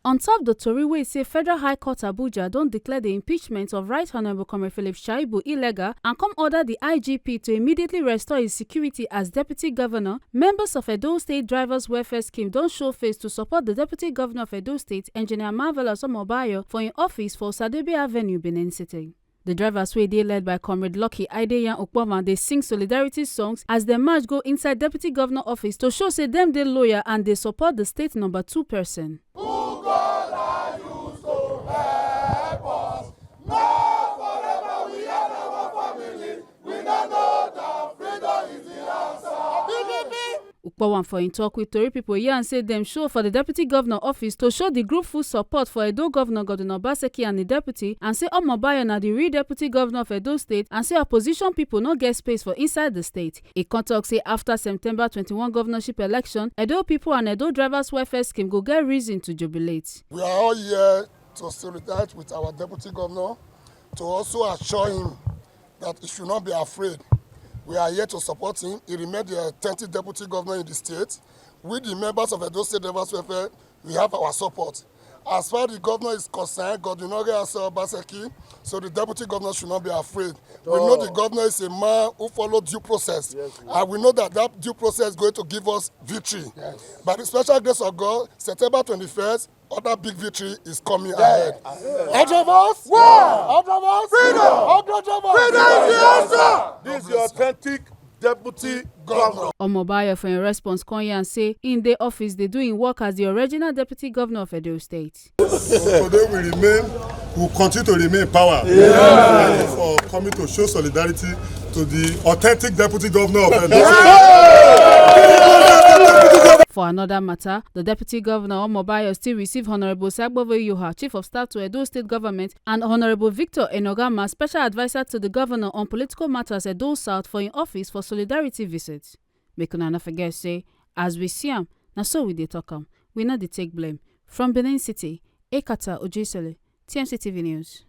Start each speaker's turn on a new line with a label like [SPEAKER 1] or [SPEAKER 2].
[SPEAKER 1] On top the tori wey say Federal High Court Abuja don declare the impeachment of Right Honourable Comrade Philip Shaibu illegal and come order the IGP to immediately restore his security as Deputy Governor, members of Edo State Drivers Welfare Scheme don show face to support the Deputy Governor of Edo State, Engineer Marvelous Omobayo, for im office for Osadebe Avenue, Benin City. The drivers wey dey led by Comrade Lucky Aideyan Okpoma dey sing solidarity songs as dem march go inside Deputy Governor office to show say dem dey loyal and dey support the state number 2 person. Ukpawan for im talk with Tori pipo here and say dem show for the Deputy Governor office to show the group full support for Edo Governor Govunor Obaseki and the Deputy, and say Omobayo na the real Deputy Governor of Edo State, and say opposition pipo no get space for inside the state. E con tok say after September 21 governorship election, Edo pipo and Edo Drivers Welfare Scheme go get reason to jubilate.
[SPEAKER 2] We are all here to solidarity with our Deputy Governor, to also assure him that he should not be afraid. We are here to support him. He remained the 10th Deputy Governor in the state. With the members of Edo State Drivers Welfare, we have our support. As far as the governor is concerned, govunor Obaseki, so the Deputy Governor should not be afraid. We know the governor is a man who followed due process. Yes, and we know that due process is going to give us victory. Yes. By the special grace of God, September 21st, other big victory is coming ahead. All drivers?
[SPEAKER 3] War!
[SPEAKER 2] All drivers?
[SPEAKER 3] Freedom!
[SPEAKER 2] All drivers?
[SPEAKER 3] Freedom is the answer! This is the authentic Deputy Governor.
[SPEAKER 1] Omobayo for im response come here and say in the office they do im work as the original Deputy Governor of Edo State.
[SPEAKER 4] So today we will continue to remain in power. Thank you for coming to show solidarity to the authentic Deputy Governor of Edo State.
[SPEAKER 1] For another matter, the Deputy Governor Omobayo still receive Honourable Sagbove Yoha, Chief of Staff to Edo State Government, and Honourable Victor Enogama, Special Advisor to the Governor on Political Matters Edo South, for im office for solidarity visits. Make una no forget say, as we see am, na so we dey talk am. We no dey take blame. From Benin City, Ekata Ojesele, TMC TV News.